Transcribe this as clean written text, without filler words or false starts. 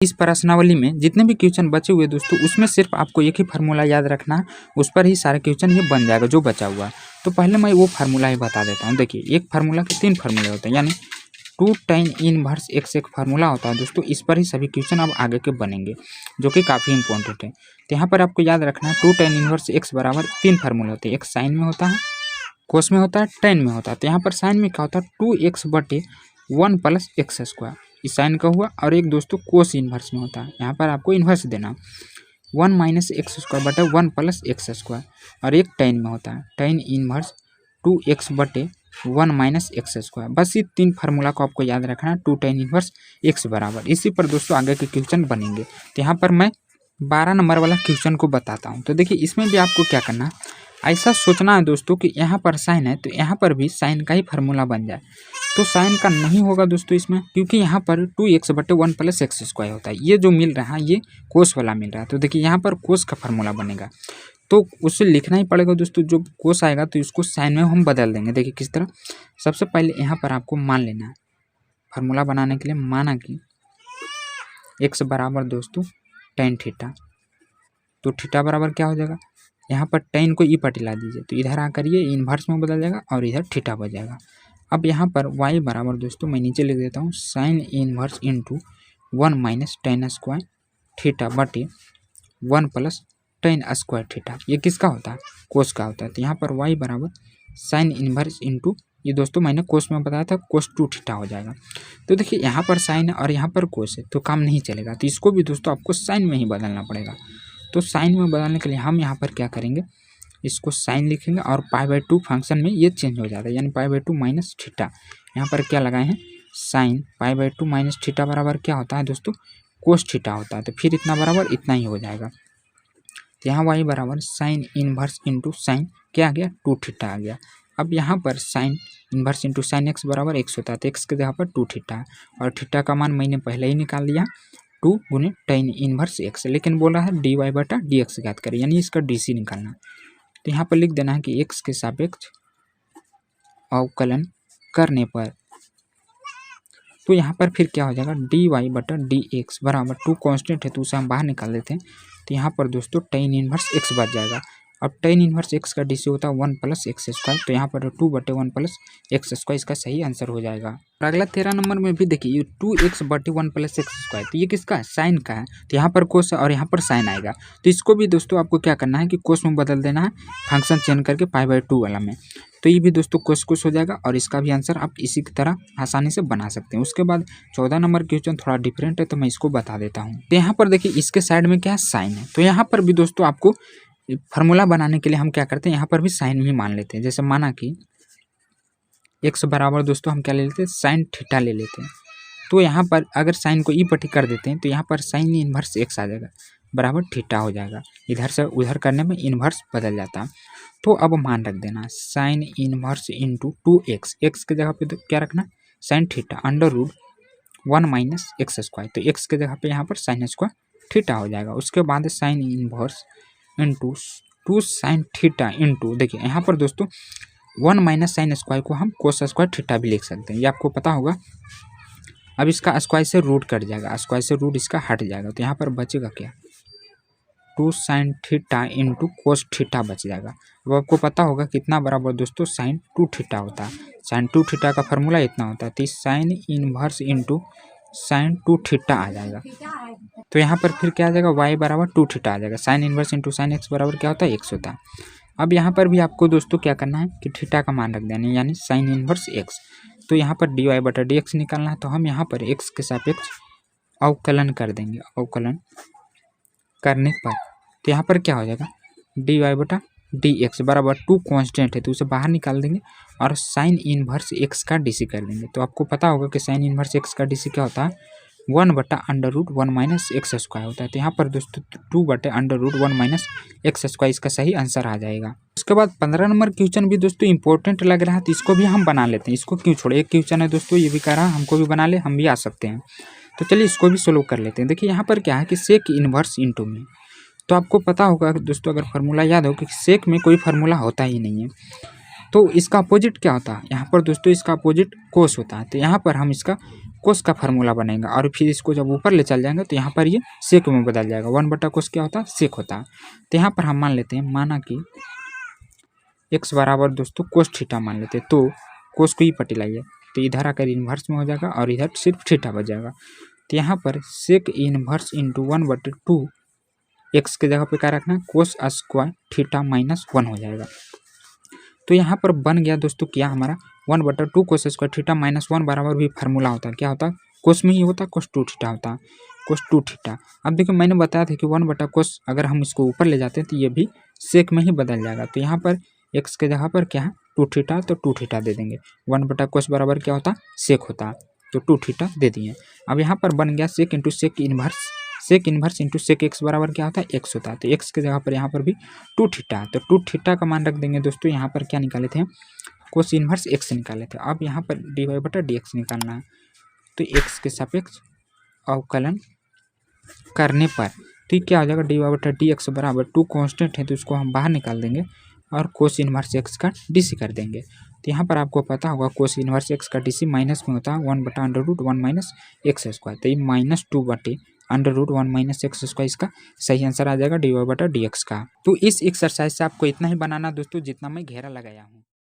इस प्रश्नावली में जितने भी क्वेश्चन बचे हुए दोस्तों, उसमें सिर्फ आपको एक ही फार्मूला याद रखना है, उस पर ही सारे क्वेश्चन ये बन जाएगा जो बचा हुआ है। तो पहले मैं वो फार्मूला ही बता देता हूँ। देखिए, एक फार्मूला के 3 फार्मूले होते हैं, यानी 2 tan इनवर्स x एक फार्मूला होता है दोस्तों। इस पर ही सभी क्वेश्चन अब आगे के बनेंगे, जो कि काफ़ी इंपॉर्टेंट है। तो यहाँ पर आपको याद रखना है 2 tan इनवर्स x बराबर 3 फार्मूले होते हैं। एक साइन में होता है, कोस में होता है, टेन में होता है। तो यहाँ पर साइन में क्या होता है 2x/1 + x², इस साइन का हुआ। और एक दोस्तों कोस इन्वर्स में होता है, यहाँ पर आपको इन्वर्स देना 1 - x²/1 + x²। और एक टेन में होता है, टेन इन्वर्स 2x/1 - x²। बस ये 3 फार्मूला को आपको याद रखना है, 2 tan इन्वर्स x बराबर। इसी पर दोस्तों आगे के क्वेश्चन बनेंगे। तो यहाँ पर मैं 12 नंबर वाला क्वेश्चन को बताता हूँ। तो देखिए, इसमें भी आपको क्या करना है, ऐसा सोचना है दोस्तों कि यहाँ पर साइन है तो यहाँ पर भी साइन का ही फार्मूला बन जाए। तो साइन का नहीं होगा दोस्तों इसमें, क्योंकि यहाँ पर 2x/1 + x² होता है। ये जो मिल रहा है ये कोस वाला मिल रहा है। तो देखिए, यहाँ पर कोस का फार्मूला बनेगा, तो उसे लिखना ही पड़ेगा दोस्तों। जो कोस आएगा तो इसको साइन में हम बदल देंगे। देखिए किस तरह। सबसे पहले यहाँ पर आपको मान लेना है, फार्मूला बनाने के लिए माना कि x बराबर दोस्तों tan थीटा। तो थीटा बराबर क्या हो जाएगा, यहाँ पर tan को ई पर टिला दीजिए, तो इधर आकर ये इन्वर्स में बदल जाएगा और इधर थीटा बच जाएगा। अब यहाँ पर y बराबर दोस्तों मैं नीचे लिख देता हूँ, sign inverse into 1 - tan² theta बटे 1 + tan² थीटा। ये किसका होता है, कोस का होता है। तो यहाँ पर y बराबर साइन इन्वर्स इंटू, ये दोस्तों मैंने कोस में बताया था, कोस 2 थीटा हो जाएगा। तो देखिए, यहाँ पर साइन है और यहाँ पर कोस है, तो काम नहीं चलेगा। तो इसको भी दोस्तों आपको साइन में ही बदलना पड़ेगा। तो साइन में बदलने के लिए हम यहाँ पर क्या करेंगे, इसको साइन लिखेंगे और π/2 फंक्शन में ये चेंज हो जाता है, यानी π/2 - थीटा। यहाँ पर क्या लगाए हैं, साइन π/2 - थीटा बराबर क्या होता है दोस्तों, कोस थीटा होता है। तो फिर इतना बराबर इतना ही हो जाएगा। तो यहाँ y बराबर साइन इन्वर्स इंटू साइन क्या आ गया, 2 थीटा आ गया। अब यहाँ पर sign inverse into sine x बराबर x होता है, तो x के जगह पर 2 थीटा है। और थीटा का मान मैंने पहले ही निकाल लिया, 2 × tan इन्वर्स x। लेकिन बोला है dy/dx ज्ञात करें, यानी इसका dc निकालना। तो यहाँ पर लिख देना है कि x के सापेक्ष अवकलन करने पर, तो यहाँ पर फिर क्या हो जाएगा, dy/dx बराबर 2 कांस्टेंट है तो उसे हम बाहर निकाल देते हैं। तो यहाँ पर दोस्तों tan इन्वर्स x बच जाएगा। अब tan इन्वर्स x का dc होता है 1 + x², तो यहाँ पर 2/1 + x², इसका सही आंसर हो जाएगा। और अगला 13 नंबर में भी देखिए 2x/1 + x², तो ये किसका है, साइन का है। तो यहाँ पर कोस है और यहाँ पर साइन आएगा। तो इसको भी दोस्तों आपको क्या करना है कि कोस में बदल देना है, फंक्शन चेंज करके π/2 वाला में। तो ये भी दोस्तों कोस कोस हो जाएगा और इसका भी आंसर आप इसी की तरह आसानी से बना सकते हैं। उसके बाद 14 नंबर क्वेश्चन थोड़ा डिफरेंट है, तो मैं इसको बता देता हूँ। तो यहाँ पर देखिए, इसके साइड में क्या है, साइन है। तो यहाँ पर भी दोस्तों आपको फार्मूला बनाने के लिए हम क्या करते हैं, यहाँ पर भी साइन ही मान लेते हैं। जैसे माना कि x बराबर दोस्तों हम क्या ले लेते हैं, साइन थीटा ले लेते हैं। तो यहाँ पर अगर साइन को ई पट्टी कर देते हैं तो यहाँ पर साइन इन्वर्स x आ जाएगा, बराबर थीटा हो जाएगा। इधर से उधर करने में इन्वर्स बदल जाता है। तो अब मान रख देना, sign inverse into 2x, x के जगह पे तो क्या रखना, साइन थीटा √1 - x²। तो x के जगह पे यहाँ पर sin² थीटा हो जाएगा। उसके बाद sign inverse into 2 sin theta into, देखिए यहाँ पर दोस्तों 1 - sin² को हम cos² थीटा भी लिख सकते हैं, ये आपको पता होगा। अब इसका स्क्वायर से रूट कट जाएगा, स्क्वायर से रूट इसका हट जाएगा। तो यहाँ पर बचेगा क्या, 2 sin theta into cos theta बच जाएगा। अब आपको पता होगा कितना बराबर दोस्तों sin 2 थीटा होता है। sin 2 थीटा का फार्मूला इतना होता है, तो sine inverse into sin 2 theta आ जाएगा। तो यहाँ पर फिर क्या आ जाएगा, y बराबर 2 थीटा आ जाएगा। Sign inverse into sine x बराबर क्या होता है, x होता है। अब यहाँ पर भी आपको दोस्तों क्या करना है कि थीटा का मान रख देना है, यानी साइन इन्वर्स x। तो यहाँ पर dy/dx निकालना है, तो हम यहाँ पर x के सापेक्ष अवकलन कर देंगे। अवकलन करने पर तो यहाँ पर क्या हो जाएगा, dy/dx बराबर 2 कांस्टेंट है तो उसे बाहर निकाल देंगे और साइन इन्वर्स x का dc कर देंगे। तो आपको पता होगा कि साइन इन्वर्स x का dc क्या होता है, 1/√1 - x² होता है। तो यहाँ पर दोस्तों 2/√1 - x², इसका सही आंसर आ जाएगा। उसके बाद 15 नंबर क्वेश्चन भी दोस्तों इंपॉर्टेंट लग रहा है, तो इसको भी हम बना लेते हैं। इसको क्यों छोड़े, एक क्वेश्चन है दोस्तों, ये भी कह रहा है हमको भी बना ले, हम भी आ सकते हैं। तो चलिए इसको भी सोल्व कर लेते हैं। देखिए यहाँ पर क्या है कि सेक इन्वर्स इंटू में, तो आपको पता होगा दोस्तों, अगर फार्मूला याद हो कि सेक में कोई फार्मूला होता ही नहीं है, तो इसका अपोजिट क्या होता है, यहाँ पर दोस्तों इसका अपोजिट कोस होता है। तो यहाँ पर हम इसका कोस का फार्मूला बनेगा और फिर इसको जब ऊपर ले चल जाएंगे तो यहाँ पर ये सेक में बदल जाएगा। 1/कोस क्या होता है? सेक होता है। तो यहाँ पर हम मान लेते हैं, माना कि x बराबर दोस्तों कोस थीटा मान लेते हैं, तो कोस को ही पट्टी लाइए तो इधर आकर इन्वर्स में हो जाएगा और इधर सिर्फ थीटा बच जाएगा। तो यहाँ पर सेक इन्वर्स इंटू 1/2 एक्स के जगह पे क्या रखना है? कोस स्क्वायर थीटा -1 हो जाएगा। तो यहाँ पर बन गया दोस्तों क्या हमारा 1/2 कोस स्क्वायर थीटा -1 बराबर भी फार्मूला होता है, क्या होता है? कोस में ही होता है, कोस 2 थीटा होता है, कोस 2 थीटा। अब देखिए मैंने बताया था कि 1/कोस अगर हम इसको ऊपर ले जाते हैं तो ये भी सेक में ही बदल जाएगा। तो यहाँ पर एक्स के जगह पर क्या है? 2 थीटा, तो 2 थीटा दे देंगे। 1/कोस बराबर क्या होता है? सेक होता है, तो 2 थीटा दे दिए। अब यहाँ पर बन गया sec into sec inverse, sec inverse into sec x बराबर क्या होता है? एक्स होता है। तो एक्स के जगह पर यहाँ पर भी 2 थीटा, तो 2 थीटा का मान रख देंगे दोस्तों। यहाँ पर क्या निकाले थे? कोस इन्वर्स एक्स निकाले थे। अब यहाँ पर dy/dx निकालना है, तो एक्स के सापेक्ष अवकलन करने पर तो ये क्या हो जाएगा? dy/dx बराबर 2 कांस्टेंट है तो उसको हम बाहर निकाल देंगे और कोस इन्वर्स एक्स का डीसी कर देंगे। तो यहाँ पर आपको पता होगा कोस इन्वर्स एक्स का डीसी माइनस में होता है 1/√1 - एक्स स्क्वायर। तो ये -2/√1 - एक्स स्क्वायर इसका सही आंसर आ जाएगा dy/dx का। तो इस एक्सरसाइज से आपको इतना ही बनाना दोस्तों जितना मैं घेरा लगाया हूँ।